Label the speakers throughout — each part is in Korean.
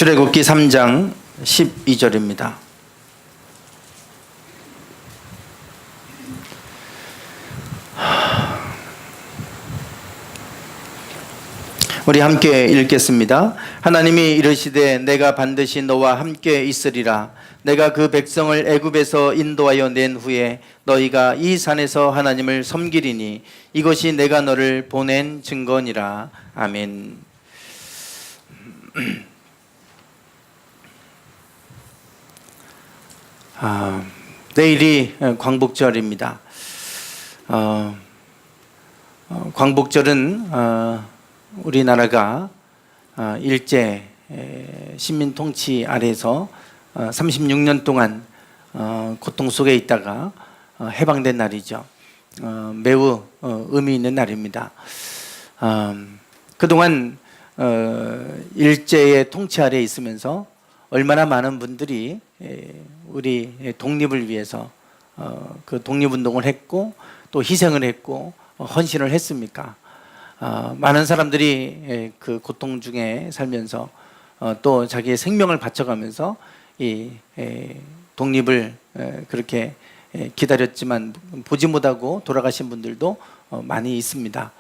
Speaker 1: 출애굽기 3장 12절입니다. 우리 함께 읽겠습니다. 하나님이 이르시되 내가 반드시 너와 함께 있으리라. 내가 그 백성을 애굽에서 인도하여 낸 후에 너희가 이 산에서 하나님을 섬기리니 이것이 내가 너를 보낸 증거니라. 아멘. 내일이 광복절입니다. 광복절은 우리나라가 일제 식민 통치 아래에서 36년 동안 고통 속에 있다가 해방된 날이죠. 매우 의미 있는 날입니다. 그동안 일제의 통치 아래에 있으면서 얼마나 많은 분들이 우리 독립을 위해서 그 독립운동을 했고 또 희생을 했고 헌신을 했습니까? 많은 사람들이 그 고통 중에 살면서 또 자기의 생명을 바쳐가면서 이 독립을 그렇게 기다렸지만 보지 못하고 돌아가신 분들도 많이 있습니다.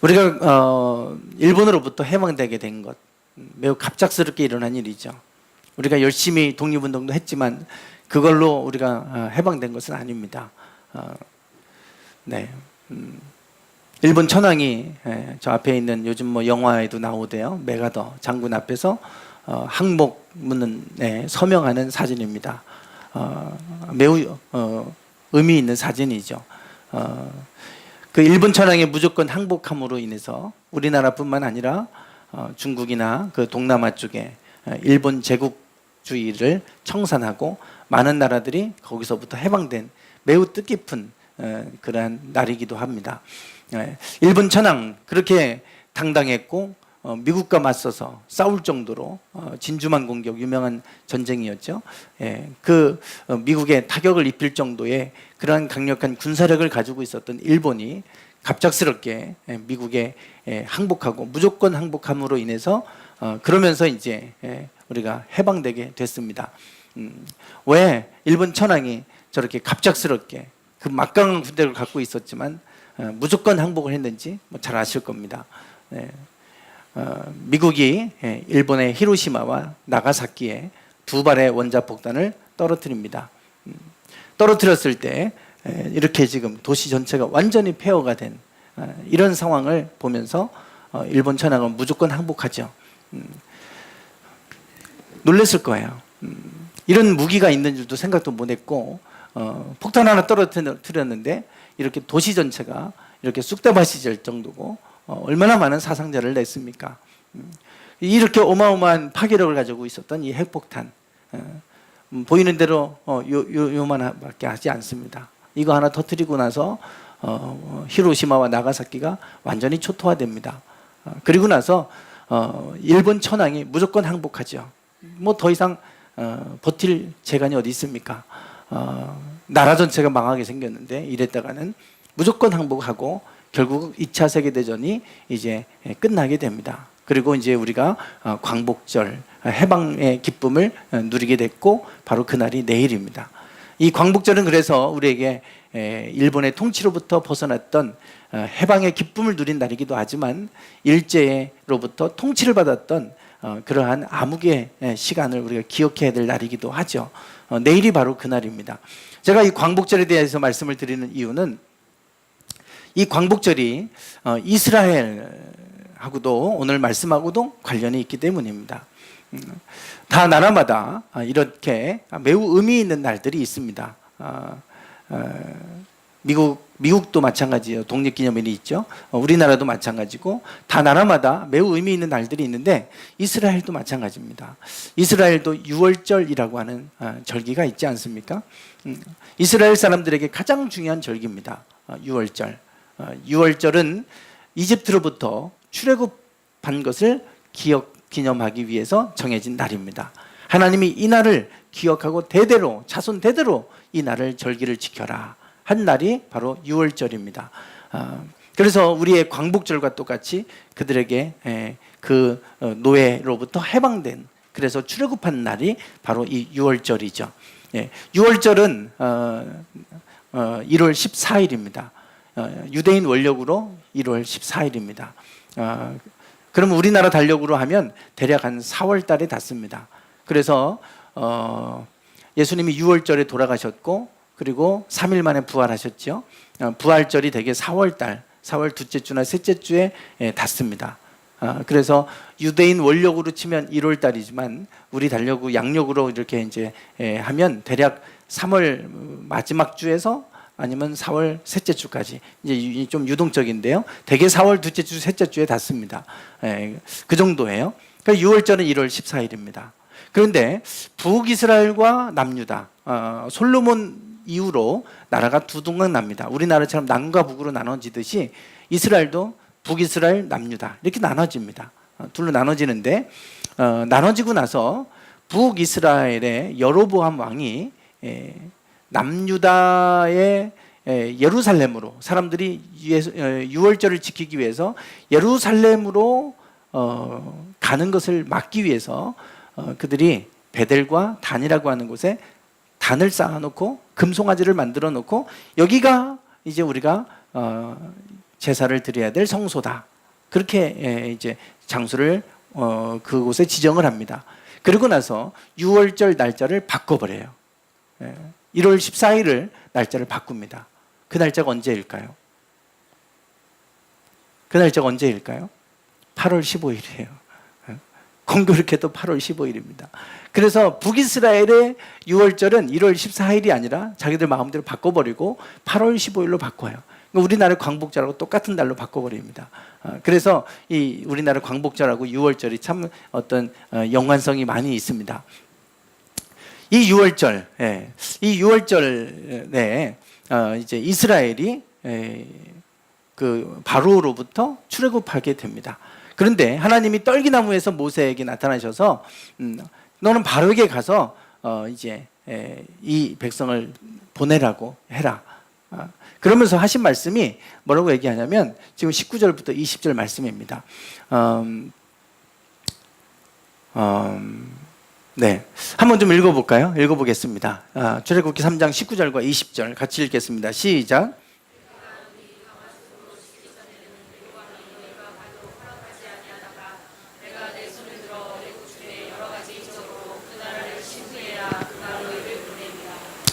Speaker 1: 우리가 일본으로부터 해방되게 된 것 매우 갑작스럽게 일어난 일이죠. 우리가 열심히 독립운동도 했지만 그걸로 우리가 해방된 것은 아닙니다. 일본 천황이 저 앞에 있는 요즘 뭐 영화에도 나오대요. 메가더 장군 앞에서 항복 문에 서명하는 사진입니다. 매우 의미 있는 사진이죠. 그 일본 천황의 무조건 항복함으로 인해서 우리나라뿐만 아니라 중국이나 그 동남아 쪽에 일본 제국주의를 청산하고 많은 나라들이 거기서부터 해방된 매우 뜻깊은 그러한 날이기도 합니다. 일본 천황 그렇게 당당했고 미국과 맞서서 싸울 정도로 진주만 공격 유명한 전쟁이었죠. 그 미국에 타격을 입힐 정도의 그러한 강력한 군사력을 가지고 있었던 일본이 갑작스럽게 미국에 항복하고 무조건 항복함으로 인해서 그러면서 이제 우리가 해방되게 됐습니다. 왜 일본 천황이 저렇게 갑작스럽게 그 막강한 군대를 갖고 있었지만 무조건 항복을 했는지 잘 아실 겁니다. 미국이 일본의 히로시마와 나가사키에 두 발의 원자폭탄을 떨어뜨립니다. 떨어뜨렸을 때 이렇게 지금 도시 전체가 완전히 폐허가 된 이런 상황을 보면서 일본 천황은 무조건 항복하죠. 놀랐을 거예요. 이런 무기가 있는 줄도 생각도 못했고 폭탄 하나 떨어뜨렸는데 이렇게 도시 전체가 이렇게 쑥대밭이 될 정도고 얼마나 많은 사상자를 냈습니까? 이렇게 어마어마한 파괴력을 가지고 있었던 이 핵폭탄 보이는 대로 요만밖에 하지 않습니다. 이거 하나 터뜨리고 나서 히로시마와 나가사키가 완전히 초토화됩니다. 그리고 나서 일본 천황이 무조건 항복하죠. 뭐 더 이상 버틸 재간이 어디 있습니까? 나라 전체가 망하게 생겼는데 이랬다가는 무조건 항복하고 결국 2차 세계대전이 이제 끝나게 됩니다. 그리고 이제 우리가 광복절 해방의 기쁨을 누리게 됐고 바로 그날이 내일입니다. 이 광복절은 그래서 우리에게 일본의 통치로부터 벗어났던 해방의 기쁨을 누린 날이기도 하지만 일제로부터 통치를 받았던 그러한 암흑의 시간을 우리가 기억해야 될 날이기도 하죠. 내일이 바로 그날입니다. 제가 이 광복절에 대해서 말씀을 드리는 이유는 이 광복절이 이스라엘하고도 오늘 말씀하고도 관련이 있기 때문입니다. 다 나라마다 이렇게 매우 의미 있는 날들이 있습니다. 미국도 마찬가지예요. 독립기념일이 있죠. 우리나라도 마찬가지고 다 나라마다 매우 의미 있는 날들이 있는데 이스라엘도 마찬가지입니다. 이스라엘도 6월절이라고 하는 절기가 있지 않습니까? 이스라엘 사람들에게 가장 중요한 절기입니다. 6월절. 6월절은 이집트로부터 출애굽한 것을 기념하기 위해서 정해진 날입니다. 하나님이 이 날을 기억하고 대대로 자손 대대로 이 날을 절기를 지켜라 한 날이 바로 6월절입니다. 그래서 우리의 광복절과 똑같이 그들에게 그 노예로부터 해방된, 그래서 출애굽한 날이 바로 이 6월절이죠. 6월절은 1월 14일입니다. 유대인 원력으로 1월 14일입니다. 그러면 우리나라 달력으로 하면 대략 한 4월 달에 닿습니다. 그래서 예수님이 6월절에 돌아가셨고 그리고 3일 만에 부활하셨죠. 부활절이 대개 4월 달, 4월 둘째 주나 셋째 주에 닿습니다. 그래서 유대인 원력으로 치면 1월 달이지만 우리 달력으로 양력으로 이렇게 이제 하면 대략 3월 마지막 주에서 아니면 4월 셋째 주까지, 이제 좀 유동적인데요. 대개 4월 둘째 주, 셋째 주에 닿습니다. 그 정도예요. 그러니까 6월절은 1월 14일입니다. 그런데 북이스라엘과 남유다, 솔로몬 이후로 나라가 두 동강 납니다. 우리나라처럼 남과 북으로 나눠지듯이 이스라엘도 북이스라엘, 남유다 이렇게 나눠집니다. 둘로 나눠지는데 나눠지고 나서 북이스라엘의 여로보암 왕이 남유다의 예루살렘으로, 사람들이 6월절을 지키기 위해서 예루살렘으로 가는 것을 막기 위해서 그들이 베델과 단이라고 하는 곳에 단을 쌓아놓고 금송아지를 만들어 놓고 여기가 이제 우리가 제사를 드려야 될 성소다, 그렇게 이제 장소를 그곳에 지정을 합니다. 그리고 나서 6월절 날짜를 바꿔버려요. 1월 14일을 날짜를 바꿉니다. 그 날짜가 언제일까요? 그 날짜가 언제일까요? 8월 15일이에요. 공교롭게도 8월 15일입니다. 그래서 북이스라엘의 6월절은 1월 14일이 아니라 자기들 마음대로 바꿔버리고 8월 15일로 바꿔요. 우리나라 광복절하고 똑같은 날로 바꿔버립니다. 그래서 이 우리나라 광복절하고 6월절이 참 어떤 연관성이 많이 있습니다. 이 6월절, 이 6월절 내에 이제 이스라엘이 그 바로로부터 출애굽하게 됩니다. 그런데 하나님이 떨기나무에서 모세에게 나타나셔서 너는 바로에게 가서 이제 이 백성을 보내라고 해라. 그러면서 하신 말씀이 뭐라고 얘기하냐면 지금 19절부터 20절 말씀입니다. 네, 한번 좀 읽어볼까요? 읽어보겠습니다. 출애굽기 3장 19절과 20절 같이 읽겠습니다. 시작.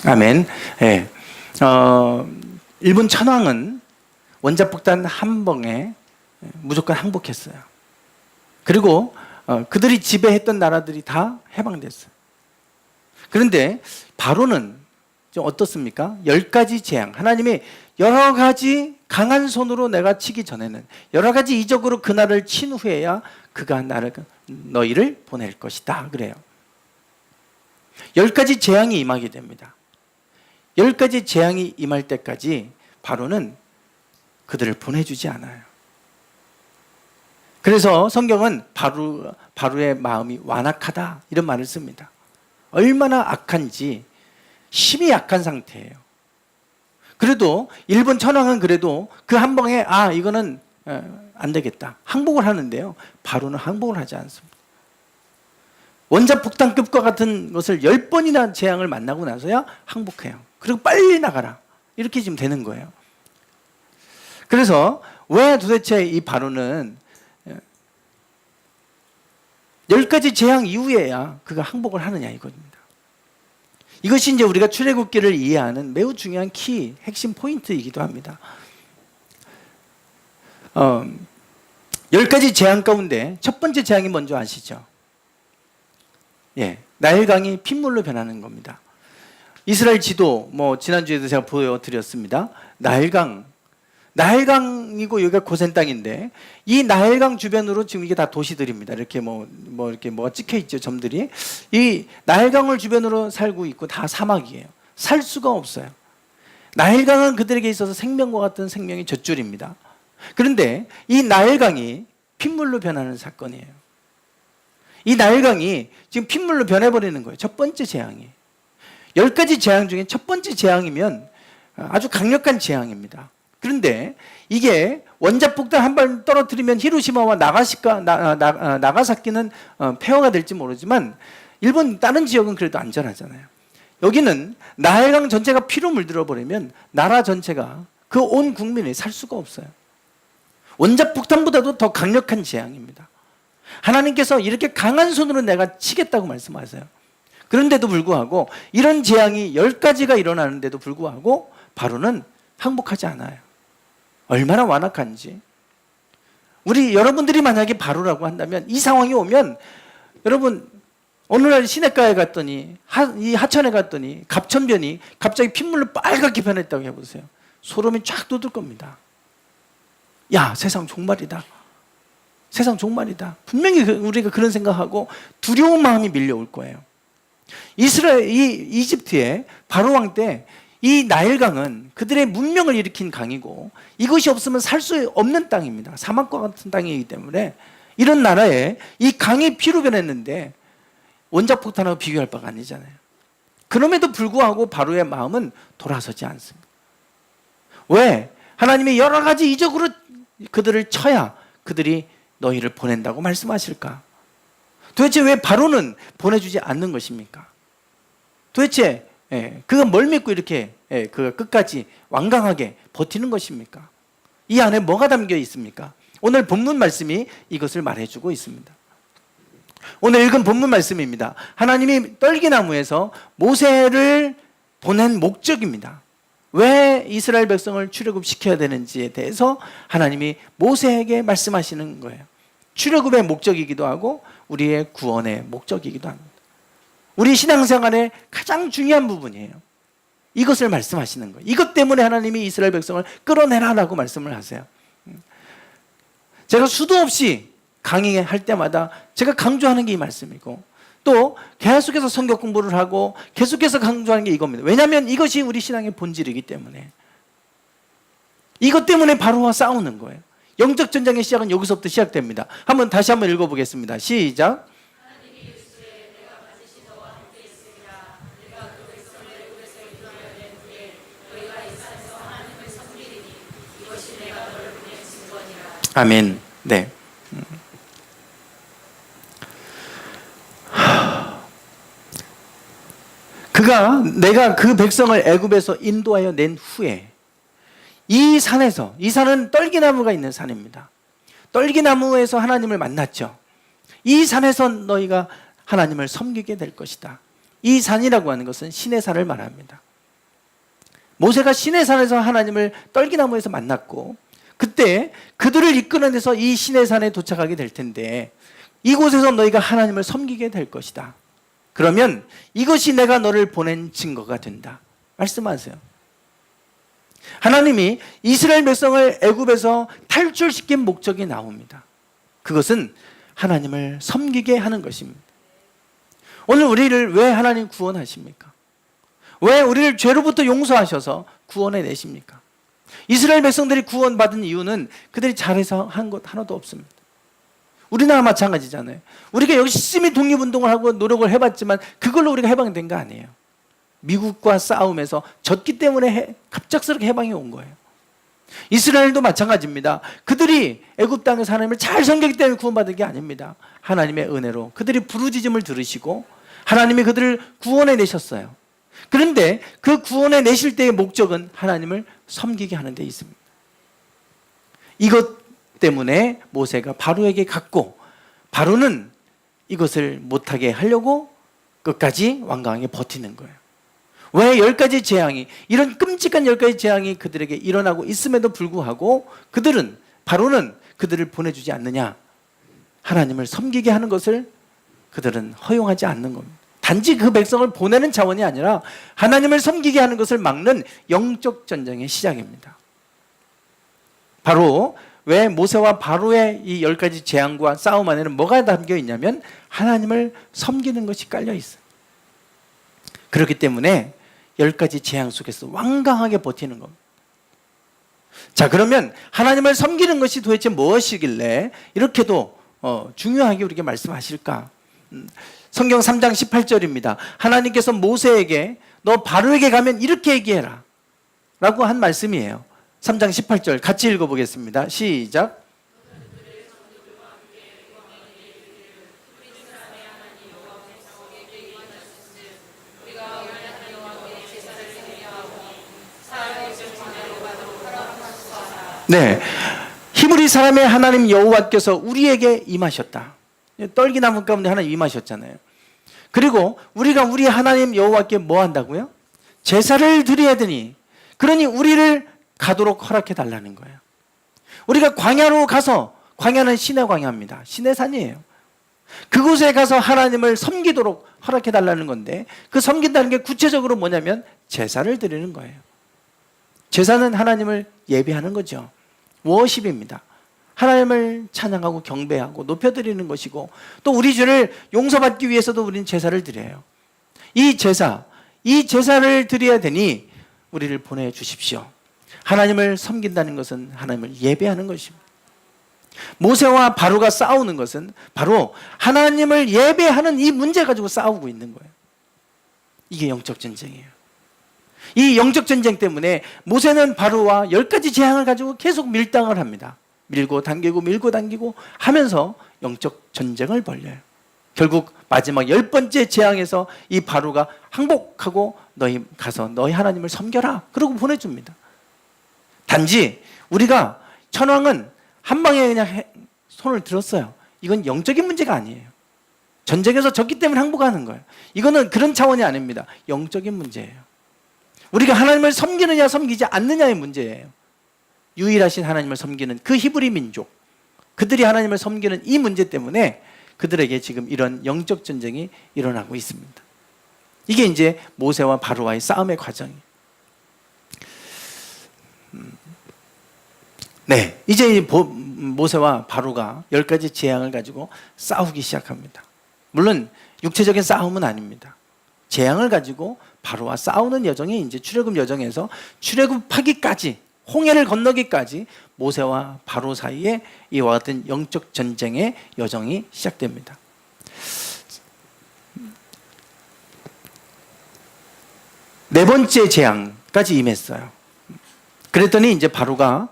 Speaker 1: 아멘. 네. 일본 천황은 원자폭탄 한 방에 무조건 항복했어요. 그리고 그들이 지배했던 나라들이 다 해방됐어요. 그런데 바로는 좀 어떻습니까? 10가지 재앙, 하나님이 여러 가지 강한 손으로 내가 치기 전에는 여러 가지 이적으로 그 나라를 친 후에야 그가 너희를 보낼 것이다 그래요. 10가지 재앙이 임하게 됩니다. 10가지 재앙이 임할 때까지 바로는 그들을 보내주지 않아요. 그래서 성경은 바로의 마음이 완악하다 이런 말을 씁니다. 얼마나 악한지 심히 약한 상태예요. 그래도 일본 천황은 그래도 그 한 방에 이거는 안 되겠다 항복을 하는데요, 바로는 항복을 하지 않습니다. 원자폭탄급과 같은 것을 10번이나 재앙을 만나고 나서야 항복해요. 그리고 빨리 나가라 이렇게 지금 되는 거예요. 그래서 왜 도대체 이 바로는 10가지 재앙 이후에야 그가 항복을 하느냐 이겁니다. 이것이 이제 우리가 출애굽기를 이해하는 매우 중요한 키, 핵심 포인트이기도 합니다. 10가지 재앙 가운데 첫 번째 재앙이 뭔지 아시죠? 나일강이 핏물로 변하는 겁니다. 이스라엘 지도 지난주에도 제가 보여드렸습니다. 나일강이고 여기가 고센 땅인데 이 나일강 주변으로 지금 이게 다 도시들입니다. 이렇게 이렇게 뭐가 찍혀 있죠, 점들이. 이 나일강을 주변으로 살고 있고 다 사막이에요. 살 수가 없어요. 나일강은 그들에게 있어서 생명과 같은 생명의 젖줄입니다. 그런데 이 나일강이 핏물로 변하는 사건이에요. 이 나일강이 지금 핏물로 변해버리는 거예요. 첫 번째 재앙이. 10가지 재앙 중에 첫 번째 재앙이면 아주 강력한 재앙입니다. 그런데 이게 원자폭탄 한 발 떨어뜨리면 히로시마와 나가사키는 폐허가 될지 모르지만 일본 다른 지역은 그래도 안전하잖아요. 여기는 나일강 전체가 피로 물들어 버리면 나라 전체가 그 온 국민이 살 수가 없어요. 원자폭탄보다도 더 강력한 재앙입니다. 하나님께서 이렇게 강한 손으로 내가 치겠다고 말씀하세요. 그런데도 불구하고 이런 재앙이 10가지가 일어나는데도 불구하고 바로는 항복하지 않아요. 얼마나 완악한지. 여러분들이 만약에 바로라고 한다면 이 상황이 오면 여러분 어느 날 시냇가에 갔더니 이 하천에 갔더니 갑천변이 갑자기 핏물로 빨갛게 변했다고 해보세요. 소름이 쫙 돋을 겁니다. 야, 세상 종말이다. 세상 종말이다. 분명히 우리가 그런 생각하고 두려운 마음이 밀려올 거예요. 이집트의 바로 왕 때 이 나일강은 그들의 문명을 일으킨 강이고 이것이 없으면 살 수 없는 땅입니다. 사막과 같은 땅이기 때문에 이런 나라에 이 강이 피로 변했는데 원자폭탄하고 비교할 바가 아니잖아요. 그럼에도 불구하고 바로의 마음은 돌아서지 않습니다. 왜? 하나님이 여러 가지 이적으로 그들을 쳐야 그들이 너희를 보낸다고 말씀하실까? 도대체 왜 바로는 보내주지 않는 것입니까? 도대체 그가 뭘 믿고 이렇게 그가 끝까지 완강하게 버티는 것입니까? 이 안에 뭐가 담겨 있습니까? 오늘 본문 말씀이 이것을 말해주고 있습니다. 오늘 읽은 본문 말씀입니다. 하나님이 떨기나무에서 모세를 보낸 목적입니다. 왜 이스라엘 백성을 출애굽시켜야 되는지에 대해서 하나님이 모세에게 말씀하시는 거예요. 출애굽의 목적이기도 하고 우리의 구원의 목적이기도 합니다. 우리 신앙생활의 가장 중요한 부분이에요. 이것을 말씀하시는 거예요. 이것 때문에 하나님이 이스라엘 백성을 끌어내라라고 말씀을 하세요. 제가 수도 없이 강의할 때마다 제가 강조하는 게 이 말씀이고 또 계속해서 성경 공부를 하고 계속해서 강조하는 게 이겁니다. 왜냐하면 이것이 우리 신앙의 본질이기 때문에 이것 때문에 바로와 싸우는 거예요. 영적 전쟁의 시작은 여기서부터 시작됩니다. 다시 한번 읽어보겠습니다. 시작. 아멘. 네. 내가 그 백성을 애굽에서 인도하여 낸 후에 이 산은 떨기나무가 있는 산입니다. 떨기나무에서 하나님을 만났죠. 이 산에서 너희가 하나님을 섬기게 될 것이다. 이 산이라고 하는 것은 시내산을 말합니다. 모세가 시내산에서 하나님을 떨기나무에서 만났고 그때 그들을 이끌어내서 이 시내산에 도착하게 될 텐데 이곳에서 너희가 하나님을 섬기게 될 것이다. 그러면 이것이 내가 너를 보낸 증거가 된다. 말씀하세요. 하나님이 이스라엘 백성을 애굽에서 탈출시킨 목적이 나옵니다. 그것은 하나님을 섬기게 하는 것입니다. 오늘 우리를 왜 하나님 구원하십니까? 왜 우리를 죄로부터 용서하셔서 구원해 내십니까? 이스라엘 백성들이 구원받은 이유는 그들이 잘해서 한 것 하나도 없습니다. 우리나라 마찬가지잖아요. 우리가 열심히 독립운동을 하고 노력을 해봤지만 그걸로 우리가 해방된 거 아니에요. 미국과 싸움에서 졌기 때문에 갑작스럽게 해방이 온 거예요. 이스라엘도 마찬가지입니다. 그들이 애굽 땅에서 하나님을 잘 섬기기 때문에 구원받은 게 아닙니다. 하나님의 은혜로 그들이 부르짖음을 들으시고 하나님이 그들을 구원해 내셨어요. 그런데 그 구원해 내실 때의 목적은 하나님을 섬기게 하는 데 있습니다. 이것 때문에 모세가 바로에게 갔고 바로는 이것을 못하게 하려고 끝까지 완강하게 버티는 거예요. 왜 10가지 재앙이, 이런 끔찍한 10가지 재앙이 그들에게 일어나고 있음에도 불구하고 바로는 그들을 보내주지 않느냐? 하나님을 섬기게 하는 것을 그들은 허용하지 않는 겁니다. 단지 그 백성을 보내는 차원이 아니라 하나님을 섬기게 하는 것을 막는 영적 전쟁의 시작입니다. 바로 왜 모세와 바로의 이 10가지 재앙과 싸움 안에는 뭐가 담겨 있냐면 하나님을 섬기는 것이 깔려 있어요. 그렇기 때문에 10가지 재앙 속에서 완강하게 버티는 겁니다. 자, 그러면 하나님을 섬기는 것이 도대체 무엇이길래 이렇게도 중요하게 우리에게 말씀하실까? 성경 3장 18절입니다. 하나님께서 모세에게 너 바로에게 가면 이렇게 얘기해라 라고 한 말씀이에요. 3장 18절 같이 읽어보겠습니다. 시작. 네, 히브리 사람의 하나님 여호와께서 우리에게 임하셨다. 떨기나무 가운데 하나님 임하셨잖아요. 그리고 우리가 우리 하나님 여호와께 뭐 한다고요? 제사를 드려야 되니, 그러니 우리를 가도록 허락해 달라는 거예요. 우리가 광야로 가서, 광야는 신의 광야입니다. 신의 산이에요. 그곳에 가서 하나님을 섬기도록 허락해 달라는 건데, 그 섬긴다는 게 구체적으로 뭐냐면 제사를 드리는 거예요. 제사는 하나님을 예배하는 거죠. 워십입니다. 하나님을 찬양하고 경배하고 높여드리는 것이고, 또 우리 죄를 용서받기 위해서도 우리는 제사를 드려요. 이 제사를 드려야 되니 우리를 보내주십시오. 하나님을 섬긴다는 것은 하나님을 예배하는 것입니다. 모세와 바로가 싸우는 것은 바로 하나님을 예배하는 이 문제 가지고 싸우고 있는 거예요. 이게 영적 전쟁이에요. 이 영적 전쟁 때문에 모세는 바로와 10가지 재앙을 가지고 계속 밀당을 합니다. 밀고 당기고 하면서 영적 전쟁을 벌려요. 결국 마지막 10번째 재앙에서 이 바로가 항복하고 너희 가서 너희 하나님을 섬겨라, 그러고 보내줍니다. 단지 우리가 천왕은 한 방에 그냥 손을 들었어요. 이건 영적인 문제가 아니에요. 전쟁에서 졌기 때문에 항복하는 거예요. 이거는 그런 차원이 아닙니다. 영적인 문제예요. 우리가 하나님을 섬기느냐 섬기지 않느냐의 문제예요. 유일하신 하나님을 섬기는 그 히브리 민족, 그들이 하나님을 섬기는 이 문제 때문에 그들에게 지금 이런 영적 전쟁이 일어나고 있습니다. 이게 이제 모세와 바로와의 싸움의 과정이에요. 네, 이제 모세와 바로가 10가지 재앙을 가지고 싸우기 시작합니다. 물론 육체적인 싸움은 아닙니다. 재앙을 가지고 바로와 싸우는 여정이 이제 출애굽 여정에서 출애굽하기까지, 홍해를 건너기까지 모세와 바로 사이에 이와 같은 영적 전쟁의 여정이 시작됩니다. 네 번째 재앙까지 임했어요. 그랬더니 이제 바로가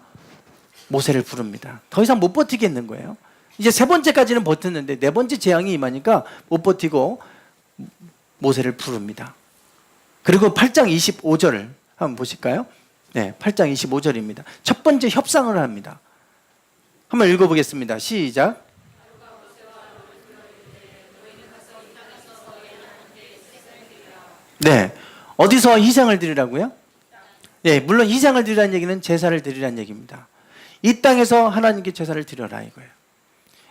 Speaker 1: 모세를 부릅니다. 더 이상 못 버티겠는 거예요. 이제 세 번째까지는 버텼는데 네 번째 재앙이 임하니까 못 버티고 모세를 부릅니다. 그리고 8장 25절을 한번 보실까요? 네, 8장 25절입니다. 첫 번째 협상을 합니다. 한번 읽어보겠습니다. 시작. 네, 어디서 희생을 드리라고요? 네, 물론 희생을 드리라는 얘기는 제사를 드리라는 얘기입니다. 이 땅에서 하나님께 제사를 드려라 이거예요.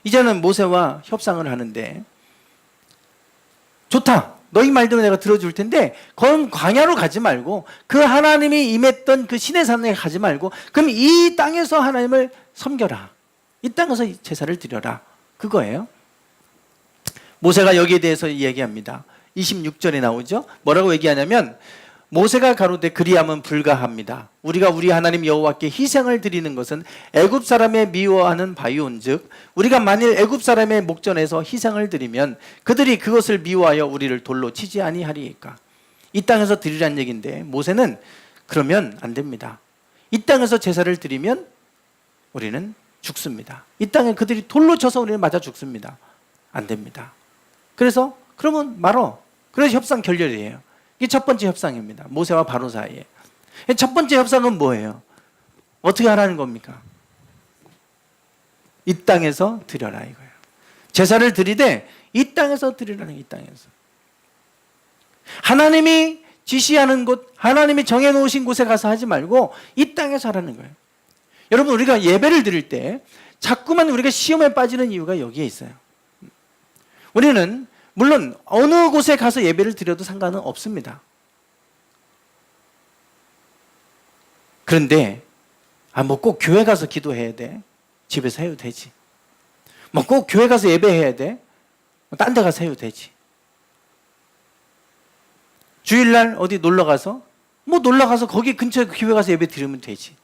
Speaker 1: 이제는 모세와 협상을 하는데, 좋다, 너희 말대로 내가 들어줄 텐데 그럼 광야로 가지 말고 그 하나님이 임했던 그 신의 산에 가지 말고 그럼 이 땅에서 하나님을 섬겨라, 이 땅에서 제사를 드려라, 그거예요. 모세가 여기에 대해서 얘기합니다. 26절에 나오죠. 뭐라고 얘기하냐면, 모세가 가로되 그리함은 불가합니다. 우리가 우리 하나님 여호와께 희생을 드리는 것은 애굽 사람의 미워하는 바이온즉, 우리가 만일 애굽 사람의 목전에서 희생을 드리면 그들이 그것을 미워하여 우리를 돌로 치지 아니하리이까. 이 땅에서 드리란 얘기인데, 모세는 그러면 안 됩니다. 이 땅에서 제사를 드리면 우리는 죽습니다. 이 땅에 그들이 돌로 쳐서 우리는 맞아 죽습니다. 안 됩니다. 그래서 그러면 말어. 그래서 협상 결렬이에요. 이게 첫 번째 협상입니다. 모세와 바로 사이에. 첫 번째 협상은 뭐예요? 어떻게 하라는 겁니까? 이 땅에서 드려라 이거예요. 제사를 드리되 이 땅에서 드리라는, 이 땅에서. 하나님이 지시하는 곳, 하나님이 정해놓으신 곳에 가서 하지 말고 이 땅에서 하라는 거예요. 여러분, 우리가 예배를 드릴 때 자꾸만 우리가 시험에 빠지는 이유가 여기에 있어요. 우리는 물론 어느 곳에 가서 예배를 드려도 상관은 없습니다. 그런데 뭐 꼭 교회 가서 기도해야 돼? 집에서 해도 되지. 뭐 꼭 교회 가서 예배해야 돼? 딴 데 가서 해도 되지. 주일날 어디 놀러 가서 놀러 가서 거기 근처에 교회 가서 예배 드리면 되지.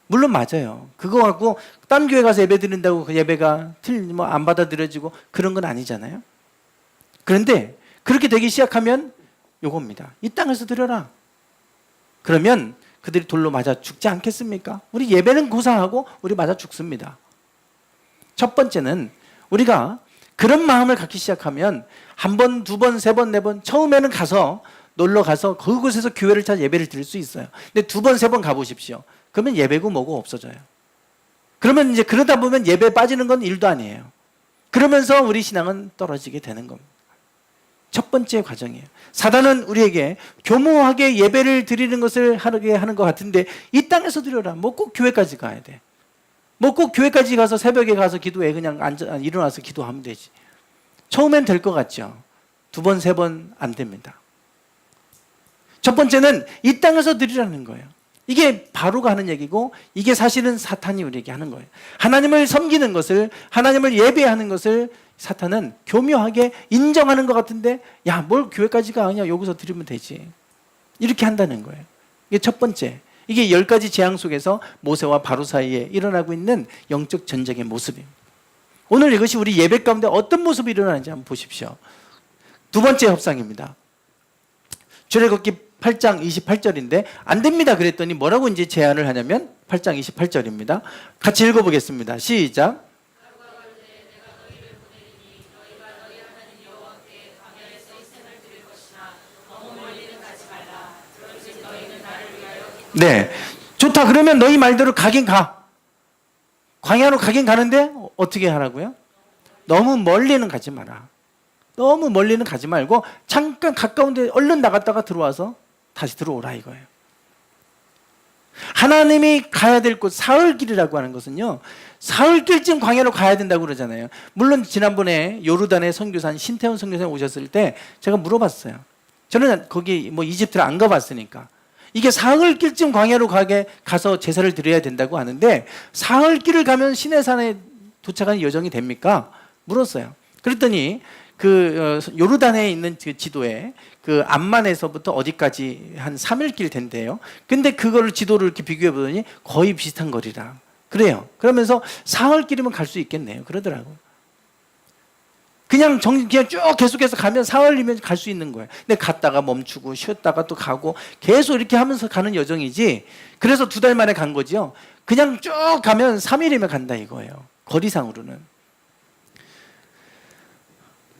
Speaker 1: 물론 맞아요. 그거 갖고 딴 교회 가서 예배 드린다고 그 예배가 안 받아들여지고 그런 건 아니잖아요. 그런데 그렇게 되기 시작하면 요겁니다. 이 땅에서 드려라. 그러면 그들이 돌로 맞아 죽지 않겠습니까? 우리 예배는 고상하고 우리 맞아 죽습니다. 첫 번째는 우리가 그런 마음을 갖기 시작하면 한 번, 두 번, 세 번, 네 번 처음에는 가서 놀러 가서 그곳에서 교회를 찾아 예배를 드릴 수 있어요. 근데 두 번, 세 번 가보십시오. 그러면 예배고 뭐고 없어져요. 그러면 이제 그러다 보면 예배에 빠지는 건 일도 아니에요. 그러면서 우리 신앙은 떨어지게 되는 겁니다. 첫 번째 과정이에요. 사단은 우리에게 교모하게 예배를 드리는 것을 하게 하는 것 같은데 이 땅에서 드려라. 뭐 꼭 교회까지 가야 돼. 뭐 꼭 교회까지 가서 새벽에 가서 기도해. 그냥 일어나서 기도하면 되지. 처음엔 될 것 같죠. 두 번, 세 번 안 됩니다. 첫 번째는 이 땅에서 드리라는 거예요. 이게 바로가 하는 얘기고 이게 사실은 사탄이 우리에게 하는 거예요. 하나님을 섬기는 것을, 하나님을 예배하는 것을 사탄은 교묘하게 인정하는 것 같은데 야, 뭘 교회까지 가? 그냥 여기서 드리면 되지. 이렇게 한다는 거예요. 이게 첫 번째. 이게 10가지 재앙 속에서 모세와 바로 사이에 일어나고 있는 영적 전쟁의 모습입니다. 오늘 이것이 우리 예배 가운데 어떤 모습이 일어나는지 한번 보십시오. 두 번째 협상입니다. 출애굽기 8장 28절인데 안 됩니다 그랬더니 뭐라고 이제 제안을 하냐면 8장 28절입니다. 같이 읽어보겠습니다. 시작. 네, 좋다. 그러면 너희 말대로 가긴 가. 광야로 가긴 가는데 어떻게 하라고요? 너무 멀리는 가지 마라. 너무 멀리는 가지 말고 잠깐 가까운데 얼른 나갔다가 들어와서 다시 들어오라 이거예요. 하나님이 가야 될 곳, 사흘길이라고 하는 것은요, 사흘길쯤 광야로 가야 된다고 그러잖아요. 물론 지난번에 요르단의 선교사인 신태훈 선교사님 오셨을 때 제가 물어봤어요. 저는 거기 뭐 이집트를 안 가봤으니까 이게 사흘길쯤 광야로 가서 제사를 드려야 된다고 하는데 사흘길을 가면 시내산에 도착하는 여정이 됩니까? 물었어요. 그랬더니 그 요르단에 있는 그 지도에 그 암만에서부터 어디까지 한 3일길 된대요. 근데 그거를 지도를 이렇게 비교해 보더니 거의 비슷한 거리라 그래요. 그러면서 사흘길이면 갈 수 있겠네요. 그러더라고요. 그냥 쭉 계속해서 가면 사흘이면 갈 수 있는 거예요. 근데 갔다가 멈추고 쉬었다가 또 가고 계속 이렇게 하면서 가는 여정이지. 그래서 2달 만에 간 거죠. 그냥 쭉 가면 3일이면 간다 이거예요. 거리상으로는.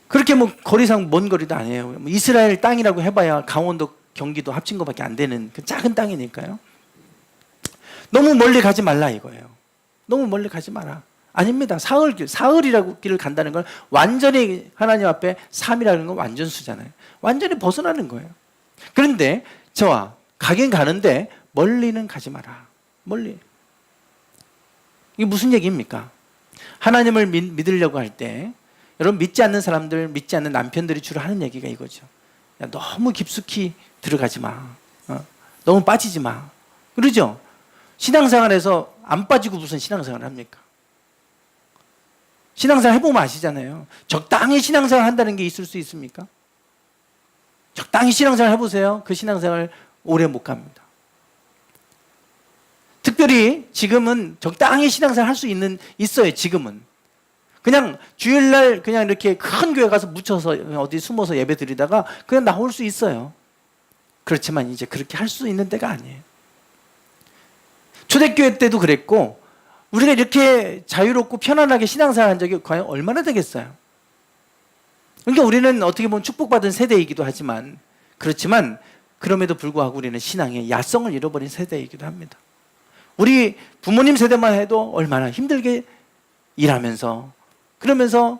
Speaker 1: 그렇게 뭐 거리상 먼 거리도 아니에요. 이스라엘 땅이라고 해봐야 강원도, 경기도 합친 것밖에 안 되는 그 작은 땅이니까요. 너무 멀리 가지 말라 이거예요. 너무 멀리 가지 마라. 아닙니다. 사흘이라고 길을 간다는 건 완전히 하나님 앞에 3이라는 건 완전수잖아요. 완전히 벗어나는 거예요. 그런데 저와 가긴 가는데 멀리는 가지 마라. 멀리. 이게 무슨 얘기입니까? 하나님을 믿으려고 할 때 여러분 믿지 않는 사람들, 믿지 않는 남편들이 주로 하는 얘기가 이거죠. 야, 너무 깊숙이 들어가지 마. 너무 빠지지 마. 그러죠? 신앙생활에서 안 빠지고 무슨 신앙생활을 합니까? 신앙생활 해보면 아시잖아요. 적당히 신앙생활 한다는 게 있을 수 있습니까? 적당히 신앙생활 해보세요. 그 신앙생활 오래 못 갑니다. 특별히 지금은 적당히 신앙생활 할 수 있어요. 지금은. 그냥 주일날 그냥 이렇게 큰 교회 가서 묻혀서 어디 숨어서 예배 드리다가 그냥 나올 수 있어요. 그렇지만 이제 그렇게 할 수 있는 때가 아니에요. 초대교회 때도 그랬고 우리가 이렇게 자유롭고 편안하게 신앙생활 한 적이 과연 얼마나 되겠어요? 그러니까 우리는 어떻게 보면 축복받은 세대이기도 하지만 그렇지만 그럼에도 불구하고 우리는 신앙의 야성을 잃어버린 세대이기도 합니다. 우리 부모님 세대만 해도 얼마나 힘들게 일하면서 그러면서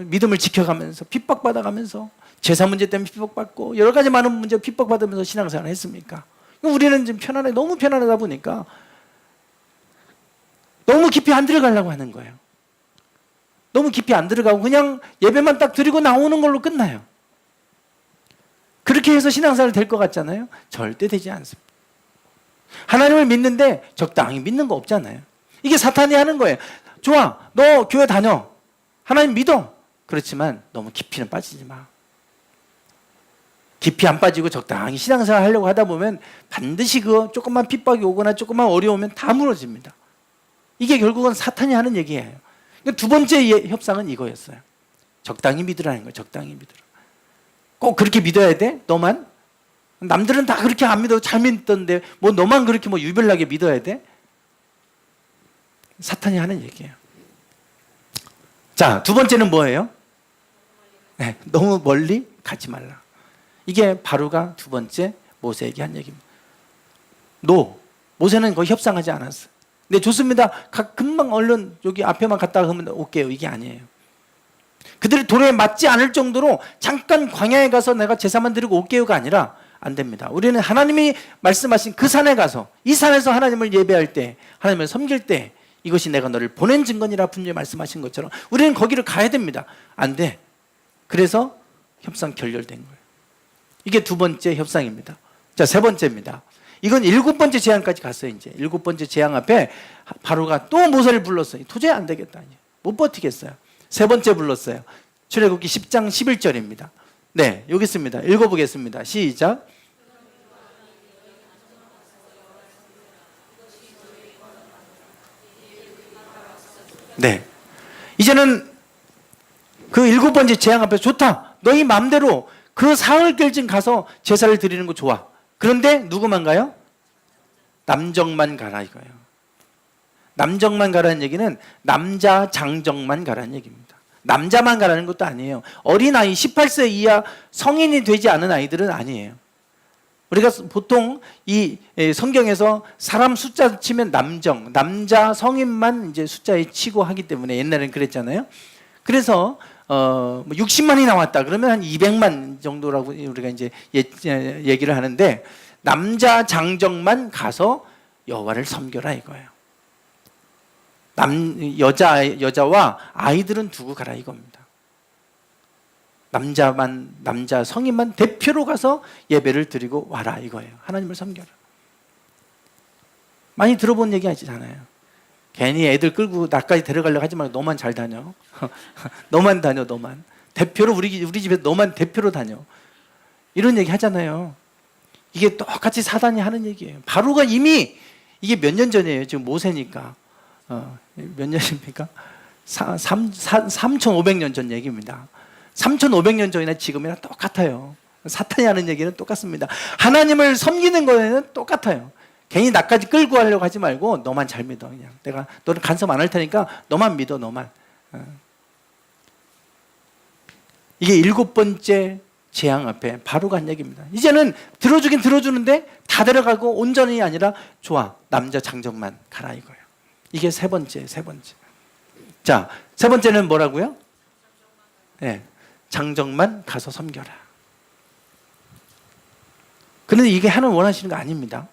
Speaker 1: 믿음을 지켜가면서 핍박받아가면서 제사 문제 때문에 핍박받고 여러 가지 많은 문제 핍박받으면서 신앙생활을 했습니까? 우리는 지금 너무 편안하다 보니까 너무 깊이 안 들어가려고 하는 거예요. 너무 깊이 안 들어가고 그냥 예배만 딱 드리고 나오는 걸로 끝나요. 그렇게 해서 신앙생활 될 것 같잖아요. 절대 되지 않습니다. 하나님을 믿는데 적당히 믿는 거 없잖아요. 이게 사탄이 하는 거예요. 좋아, 너 교회 다녀. 하나님 믿어. 그렇지만 너무 깊이는 빠지지 마. 깊이 안 빠지고 적당히 신앙생활 하려고 하다 보면 반드시 그 조금만 핍박이 오거나 조금만 어려우면 다 무너집니다. 이게 결국은 사탄이 하는 얘기예요. 그러니까 두 번째 협상은 이거였어요. 적당히 믿으라는 거예요. 적당히 믿으라. 꼭 그렇게 믿어야 돼? 너만? 남들은 다 그렇게 안 믿어 잘 믿던데 뭐 너만 그렇게 뭐 유별나게 믿어야 돼? 사탄이 하는 얘기예요. 자, 두 번째는 뭐예요? 네, 너무 멀리 가지 말라. 이게 바로가 두 번째 모세에게 한 얘기입니다. 모세는 거의 협상하지 않았어요. 네, 좋습니다. 금방 얼른 여기 앞에만 갔다가 하면 올게요. 이게 아니에요. 그들이 도래에 맞지 않을 정도로 잠깐 광야에 가서 내가 제사만 드리고 올게요가 아니라 안 됩니다. 우리는 하나님이 말씀하신 그 산에 가서 이 산에서 하나님을 예배할 때, 하나님을 섬길 때 이것이 내가 너를 보낸 증거니라 분명히 말씀하신 것처럼 우리는 거기를 가야 됩니다. 안 돼. 그래서 협상 결렬된 거예요. 이게 두 번째 협상입니다. 자, 세 번째입니다. 이건 일곱 번째 재앙까지 갔어요. 이제 일곱 번째 재앙 앞에 바로가 또 모세를 불렀어요. 도저히 안 되겠다. 못 버티겠어요. 세 번째 불렀어요. 출애굽기 10장 11절입니다. 네, 여기 있습니다. 읽어보겠습니다. 시작. 네, 이제는 그 일곱 번째 재앙 앞에 좋다. 너희 마음대로 그 사흘길쯤 가서 제사를 드리는 거 좋아. 그런데 누구만 가요? 남정만 가라 이거예요. 남정만 가라는 얘기는 남자 장정만 가라는 얘기입니다. 남자만 가라는 것도 아니에요. 어린아이 18세 이하 성인이 되지 않은 아이들은 아니에요. 우리가 보통 이 성경에서 사람 숫자 치면 남자 성인만 이제 숫자에 치고 하기 때문에 옛날엔 그랬잖아요. 그래서 60만이 나왔다 그러면 한 200만 정도라고 우리가 이제 얘기를 하는데 남자 장정만 가서 여호와를 섬겨라 이거예요. 여자와 아이들은 두고 가라 이겁니다. 남자 성인만 대표로 가서 예배를 드리고 와라 이거예요. 하나님을 섬겨라. 많이 들어본 얘기 하시잖아요. 괜히 애들 끌고 나까지 데려가려고 하지 말고 너만 잘 다녀. 너만 다녀, 너만. 대표로 우리 집에 너만 대표로 다녀. 이런 얘기 하잖아요. 이게 똑같이 사단이 하는 얘기예요. 바로가 이미 이게 몇 년 전이에요. 지금 모세니까. 몇 년입니까? 3,500년 전 얘기입니다. 3,500년 전이나 지금이나 똑같아요. 사탄이 하는 얘기는 똑같습니다. 하나님을 섬기는 거에는 똑같아요. 괜히 나까지 끌고 가려고 하지 말고 너만 잘 믿어. 그냥 내가 너를 간섭 안 할 테니까 너만 믿어. 너만. 이게 일곱 번째 재앙 앞에 바로가 한 얘기입니다. 이제는 들어주긴 들어주는데 다 데려가고 온전히 아니라 좋아. 남자 장정만 가라 이거예요. 이게 세 번째. 자, 세 번째는 뭐라고요? 네, 장정만 가서 섬겨라. 그런데 이게 하나님 원하시는 거 아닙니다.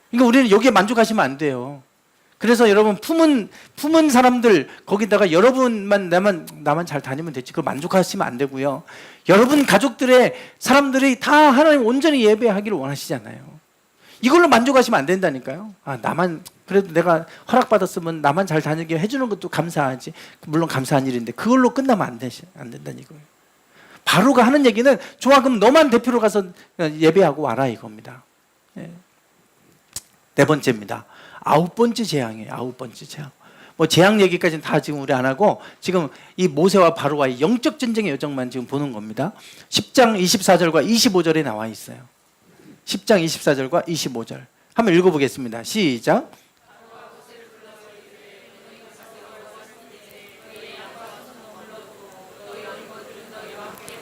Speaker 1: 그러니까 우리는 여기에 만족하시면 안 돼요. 그래서 여러분 품은 사람들 거기다가 여러분만 나만 잘 다니면 되지. 그걸 만족하시면 안 되고요. 여러분 가족들의 사람들이 다 하나님 온전히 예배하기를 원하시잖아요. 이걸로 만족하시면 안 된다니까요. 나만 그래도 내가 허락받았으면 나만 잘 다니게 해주는 것도 감사하지. 물론 감사한 일인데 그걸로 끝나면 안 된다는 이거예요. 바로가 하는 얘기는 좋아 그럼 너만 대표로 가서 예배하고 와라 이겁니다. 네 번째입니다. 아홉 번째 재앙이에요. 아홉 번째 재앙. 뭐 재앙 얘기까지는 다 지금 우리 안 하고 지금 이 모세와 바로와의 영적 전쟁의 여정만 지금 보는 겁니다. 10장 24절과 25절에 나와 있어요. 10장 24절과 25절. 한번 읽어보겠습니다. 시작.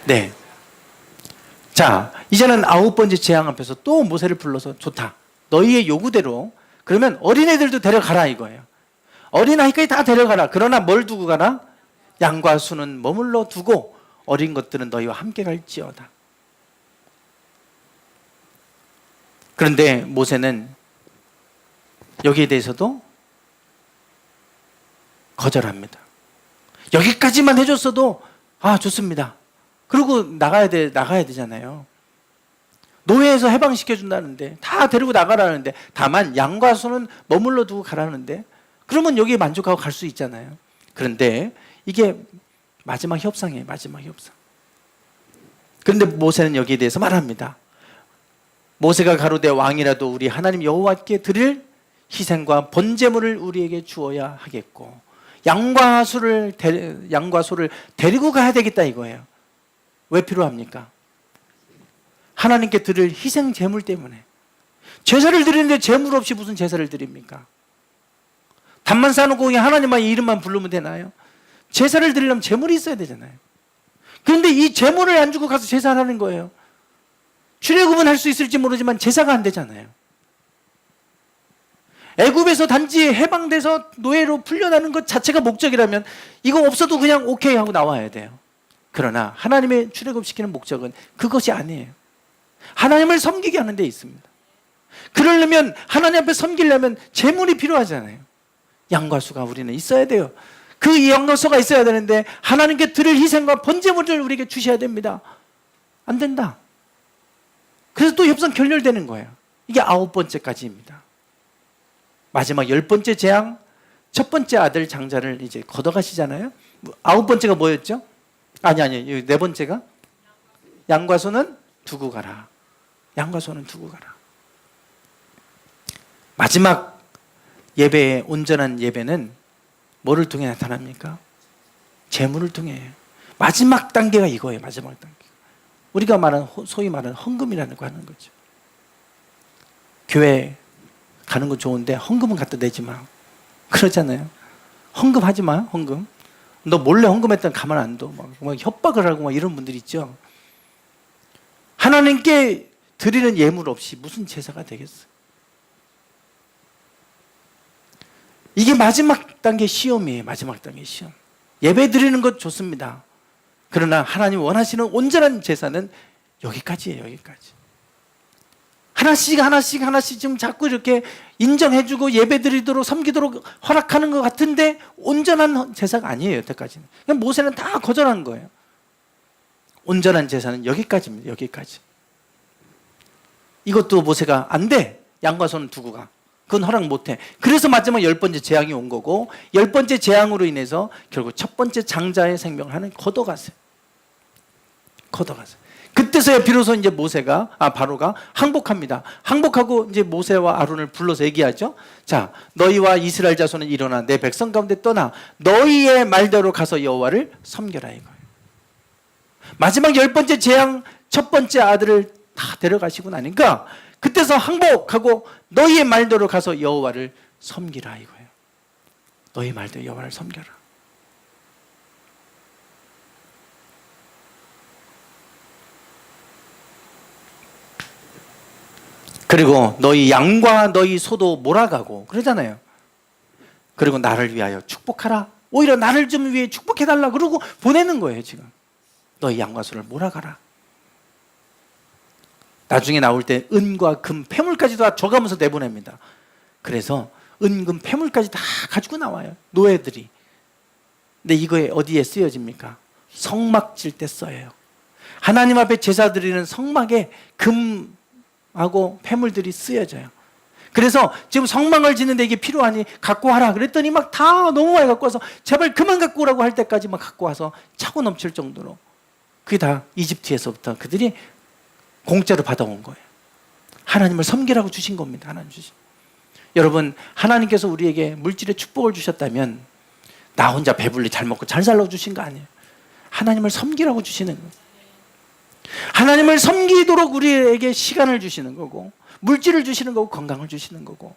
Speaker 1: 네. 자, 이제는 아홉 번째 재앙 앞에서 또 모세를 불러서 좋다. 너희의 요구대로 그러면 어린애들도 데려가라 이거예요. 어린아이까지 다 데려가라. 그러나 뭘 두고 가라? 양과 수는 머물러 두고 어린 것들은 너희와 함께 갈지어다. 그런데 모세는 여기에 대해서도 거절합니다. 여기까지만 해줬어도 좋습니다. 그리고 나가야 되잖아요. 노예에서 해방시켜준다는데 다 데리고 나가라는데 다만 양과 소는 머물러 두고 가라는데 그러면 여기에 만족하고 갈 수 있잖아요. 그런데 이게 마지막 협상이에요. 마지막 협상. 그런데 모세는 여기에 대해서 말합니다. 모세가 가로되 왕이라도 우리 하나님 여호와께 드릴 희생과 번제물을 우리에게 주어야 하겠고 양과 소를 데리고 가야 되겠다 이거예요. 왜 필요합니까? 하나님께 드릴 희생 제물 때문에. 제사를 드리는데 제물 없이 무슨 제사를 드립니까? 단만 쌓아놓고 그냥 하나님만 이름만 부르면 되나요? 제사를 드리려면 제물이 있어야 되잖아요. 그런데 이 제물을 안 주고 가서 제사를 하는 거예요. 출애굽은 할 수 있을지 모르지만 제사가 안 되잖아요. 애굽에서 단지 해방돼서 노예로 풀려나는 것 자체가 목적이라면 이거 없어도 그냥 오케이 하고 나와야 돼요. 그러나 하나님의 출애굽시키는 목적은 그것이 아니에요. 하나님을 섬기게 하는 데 있습니다. 그러려면 하나님 앞에 섬기려면 제물이 필요하잖아요. 양과 수가 우리는 있어야 돼요. 그 양과 수가 있어야 되는데 하나님께 드릴 희생과 번제물을 우리에게 주셔야 됩니다. 안 된다. 그래서 또 협상 결렬되는 거예요. 이게 9번째까지입니다. 마지막 10번째 재앙, 첫 번째 아들 장자를 이제 걷어가시잖아요. 9번째가 뭐였죠? 아니, 4번째가 양과 소는 두고 가라. 양과 소는 두고 가라. 마지막 예배의 온전한 예배는 뭐를 통해 나타납니까? 제물을 통해. 마지막 단계가 이거예요. 마지막 단계. 우리가 말하는 소위 말하는 헌금이라는 거 하는 거죠. 교회 가는 건 좋은데 헌금은 갖다 내지 마. 그러잖아요. 헌금하지 마. 헌금. 너 몰래 헌금했다면 가만 안 둬. 막 협박을 하고 막 이런 분들 있죠. 하나님께 드리는 예물 없이 무슨 제사가 되겠어요? 이게 마지막 단계 시험이에요. 마지막 단계 시험. 예배 드리는 것 좋습니다. 그러나 하나님 원하시는 온전한 제사는 여기까지예요. 여기까지. 하나씩 지금 자꾸 이렇게 인정해주고 예배드리도록 섬기도록 허락하는 것 같은데 온전한 제사가 아니에요. 여태까지는. 그냥 모세는 다 거절한 거예요. 온전한 제사는 여기까지입니다. 여기까지. 이것도 모세가 안 돼. 양과 소는 두고 가. 그건 허락 못해. 그래서 마지막 10번째 재앙이 온 거고 10번째 재앙으로 인해서 결국 첫 번째 장자의 생명을 하나님 걷어가세요. 걷어가세요. 그때서야 비로소 이제 바로가 항복합니다. 항복하고 이제 모세와 아론을 불러서 얘기하죠. 자, 너희와 이스라엘 자손은 일어나 내 백성 가운데 떠나 너희의 말대로 가서 여호와를 섬겨라 이거예요. 마지막 10번째 재앙 첫 번째 아들을 다 데려가시고 나니까 그때서 항복하고 너희의 말대로 가서 여호와를 섬기라 이거예요. 너희 말대로 여호와를 섬겨라. 그리고 너희 양과 너희 소도 몰아가고 그러잖아요. 그리고 나를 위하여 축복하라. 오히려 나를 좀 위해 축복해달라 그러고 보내는 거예요. 지금 너희 양과 소를 몰아가라. 나중에 나올 때 은과 금, 폐물까지도 다 줘가면서 내보냅니다. 그래서 은, 금, 폐물까지 다 가지고 나와요. 노예들이. 근데 이거에 어디에 쓰여집니까? 성막 질 때 써요. 하나님 앞에 제사 드리는 성막에 금하고 폐물들이 쓰여져요. 그래서 지금 성막을 짓는데 이게 필요하니 갖고 와라 그랬더니 막 다 너무 많이 갖고 와서 제발 그만 갖고 오라고 할 때까지 막 갖고 와서 차고 넘칠 정도로 그게 다 이집트에서부터 그들이 공짜로 받아온 거예요. 하나님을 섬기라고 주신 겁니다. 하나님 주신. 여러분, 하나님께서 우리에게 물질의 축복을 주셨다면 나 혼자 배불리 잘 먹고 잘 살라고 주신 거 아니에요. 하나님을 섬기라고 주시는 거예요. 하나님을 섬기도록 우리에게 시간을 주시는 거고 물질을 주시는 거고 건강을 주시는 거고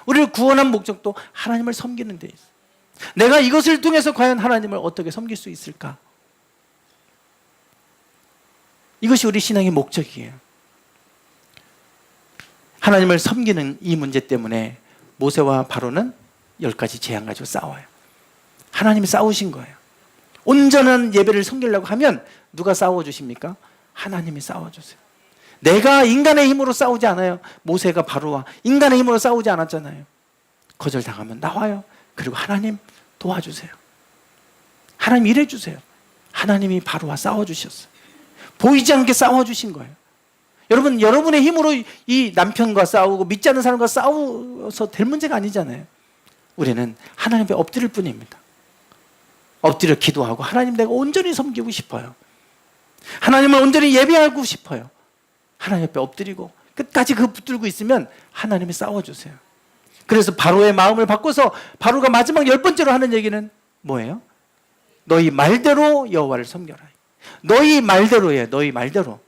Speaker 1: 우리를 구원한 목적도 하나님을 섬기는 데 있어요. 내가 이것을 통해서 과연 하나님을 어떻게 섬길 수 있을까? 이것이 우리 신앙의 목적이에요. 하나님을 섬기는 이 문제 때문에 모세와 바로는 10가지 재앙 가지고 싸워요. 하나님이 싸우신 거예요. 온전한 예배를 섬기려고 하면 누가 싸워주십니까? 하나님이 싸워주세요. 내가 인간의 힘으로 싸우지 않아요. 모세가 바로와 인간의 힘으로 싸우지 않았잖아요. 거절당하면 나와요. 그리고 하나님 도와주세요. 하나님 일해주세요. 하나님이 바로와 싸워주셨어요. 보이지 않게 싸워주신 거예요. 여러분, 여러분의 힘으로 이 남편과 싸우고 믿지 않는 사람과 싸워서 될 문제가 아니잖아요. 우리는 하나님 앞에 엎드릴 뿐입니다. 엎드려 기도하고 하나님 내가 온전히 섬기고 싶어요. 하나님을 온전히 예배하고 싶어요. 하나님 앞에 엎드리고 끝까지 그 붙들고 있으면 하나님이 싸워주세요. 그래서 바로의 마음을 바꿔서 바로가 마지막 10번째로 하는 얘기는 뭐예요? 너희 말대로 여호와를 섬겨라. 너희 말대로예요. 너희 말대로.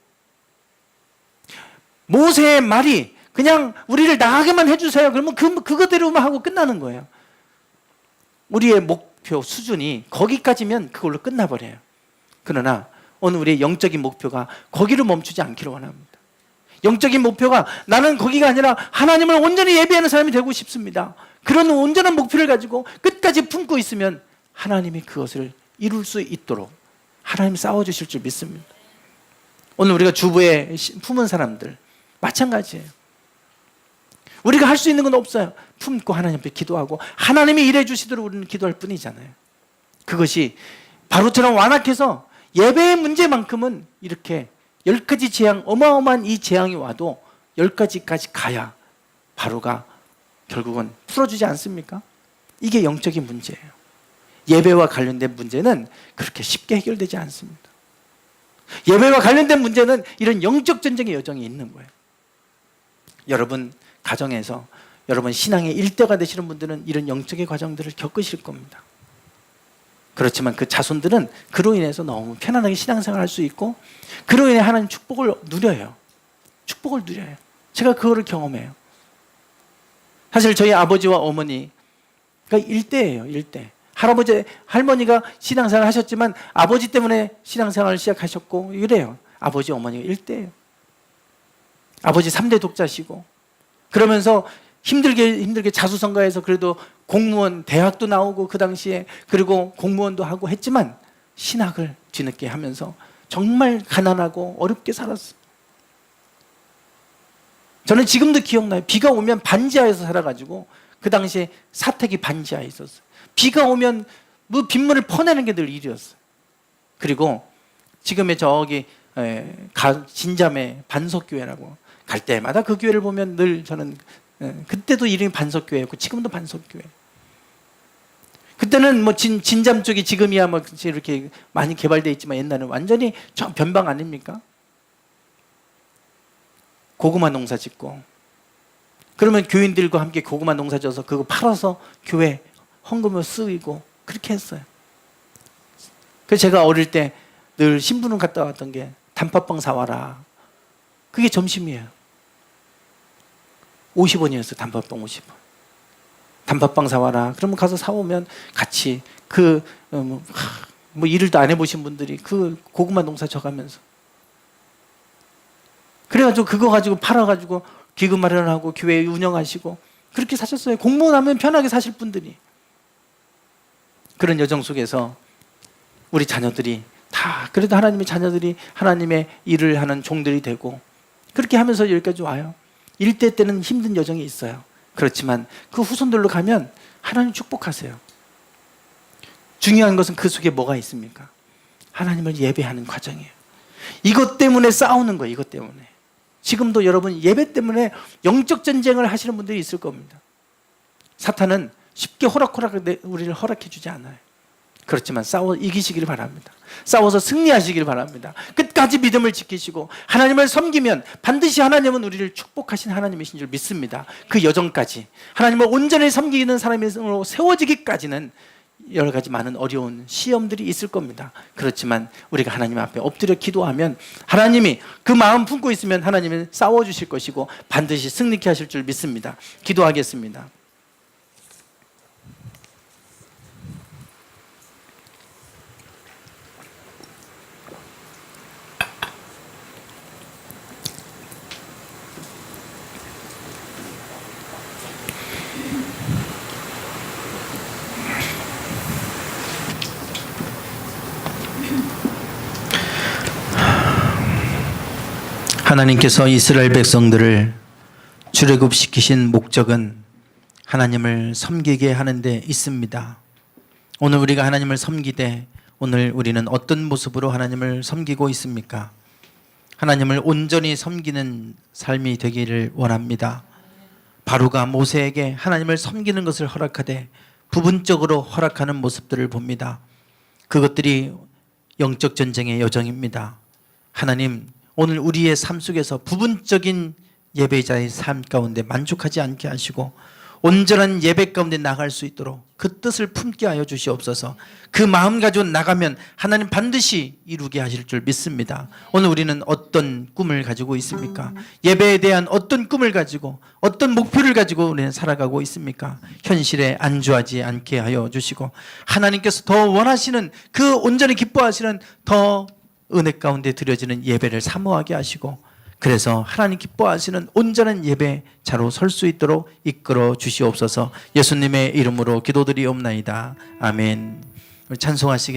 Speaker 1: 모세의 말이 그냥 우리를 나가게만 해주세요. 그러면 그거대로만 하고 끝나는 거예요. 우리의 목표 수준이 거기까지면 그걸로 끝나버려요. 그러나 오늘 우리의 영적인 목표가 거기로 멈추지 않기를 원합니다. 영적인 목표가 나는 거기가 아니라 하나님을 온전히 예배하는 사람이 되고 싶습니다. 그런 온전한 목표를 가지고 끝까지 품고 있으면 하나님이 그것을 이룰 수 있도록 하나님 싸워주실 줄 믿습니다. 오늘 우리가 주부에 품은 사람들 마찬가지예요. 우리가 할 수 있는 건 없어요. 품고 하나님 앞에 기도하고 하나님이 일해 주시도록 우리는 기도할 뿐이잖아요. 그것이 바로처럼 완악해서 예배의 문제만큼은 이렇게 10가지 재앙, 어마어마한 이 재앙이 와도 10가지까지 가야 바로가 결국은 풀어주지 않습니까? 이게 영적인 문제예요. 예배와 관련된 문제는 그렇게 쉽게 해결되지 않습니다. 예배와 관련된 문제는 이런 영적 전쟁의 여정이 있는 거예요. 여러분 가정에서 여러분 신앙의 일대가 되시는 분들은 이런 영적의 과정들을 겪으실 겁니다. 그렇지만 그 자손들은 그로 인해서 너무 편안하게 신앙생활을 할 수 있고 그로 인해 하나님 축복을 누려요. 축복을 누려요. 제가 그거를 경험해요. 사실 저희 아버지와 어머니가 일대예요. 일대. 할아버지, 할머니가 신앙생활을 하셨지만 아버지 때문에 신앙생활을 시작하셨고 이래요. 아버지, 어머니가 일대예요. 아버지 3대 독자시고 그러면서 힘들게 자수성가해서 그래도 공무원, 대학도 나오고 그 당시에 그리고 공무원도 하고 했지만 신학을 뒤늦게 하면서 정말 가난하고 어렵게 살았어요. 저는 지금도 기억나요. 비가 오면 반지하에서 살아가지고 그 당시에 사택이 반지하에 있었어요. 비가 오면 뭐 빗물을 퍼내는 게 늘 일이었어요. 그리고 지금의 저기 진자매 반석교회라고 갈 때마다 그 교회를 보면 늘 저는 그때도 이름이 반석교회였고 지금도 반석교회. 그때는 뭐 진잠 쪽이 지금이야 뭐 이렇게 많이 개발되어 있지만 옛날에는 완전히 변방 아닙니까? 고구마 농사 짓고 그러면 교인들과 함께 고구마 농사 져서 그거 팔아서 교회 헌금을 쓰이고 그렇게 했어요. 그래서 제가 어릴 때 늘 신부름 갔다 왔던 게 단팥빵 사와라. 그게 점심이에요. 50원이었어요. 단팥빵 50원. 단팥빵 사와라. 그러면 가서 사오면 같이 뭐 일을 도 안 해보신 분들이 그 고구마 농사 져가면서 그래가지고 그거 가지고 팔아가지고 기금 마련하고 교회 운영하시고 그렇게 사셨어요. 공무원 하면 편하게 사실 분들이. 그런 여정 속에서 우리 자녀들이 다 그래도 하나님의 자녀들이 하나님의 일을 하는 종들이 되고 그렇게 하면서 여기까지 와요. 일대 때는 힘든 여정이 있어요. 그렇지만 그 후손들로 가면 하나님 축복하세요. 중요한 것은 그 속에 뭐가 있습니까? 하나님을 예배하는 과정이에요. 이것 때문에 싸우는 거예요. 이것 때문에. 지금도 여러분 예배 때문에 영적 전쟁을 하시는 분들이 있을 겁니다. 사탄은 쉽게 우리를 허락해 주지 않아요. 그렇지만 싸워 이기시기를 바랍니다. 싸워서 승리하시기를 바랍니다. 끝까지 믿음을 지키시고 하나님을 섬기면 반드시 하나님은 우리를 축복하신 하나님이신 줄 믿습니다. 그 여정까지 하나님을 온전히 섬기는 사람으로 세워지기까지는 여러 가지 많은 어려운 시험들이 있을 겁니다. 그렇지만 우리가 하나님 앞에 엎드려 기도하면 하나님이 그 마음 품고 있으면 하나님은 싸워주실 것이고 반드시 승리케 하실 줄 믿습니다. 기도하겠습니다. 하나님께서 이스라엘 백성들을 출애굽시키신 목적은 하나님을 섬기게 하는 데 있습니다. 오늘 우리가 하나님을 섬기되 오늘 우리는 어떤 모습으로 하나님을 섬기고 있습니까? 하나님을 온전히 섬기는 삶이 되기를 원합니다. 바로가 모세에게 하나님을 섬기는 것을 허락하되 부분적으로 허락하는 모습들을 봅니다. 그것들이 영적 전쟁의 여정입니다. 하나님, 오늘 우리의 삶 속에서 부분적인 예배자의 삶 가운데 만족하지 않게 하시고 온전한 예배 가운데 나갈 수 있도록 그 뜻을 품게 하여 주시옵소서. 그 마음 가지고 나가면 하나님 반드시 이루게 하실 줄 믿습니다. 오늘 우리는 어떤 꿈을 가지고 있습니까? 예배에 대한 어떤 꿈을 가지고 어떤 목표를 가지고 우리는 살아가고 있습니까? 현실에 안주하지 않게 하여 주시고 하나님께서 더 원하시는 그 온전히 기뻐하시는 더 은혜 가운데 드려지는 예배를 사모하게 하시고 그래서 하나님 기뻐하시는 온전한 예배자로 설 수 있도록 이끌어 주시옵소서. 예수님의 이름으로 기도드리옵나이다. 아멘. 찬송하시겠습니다.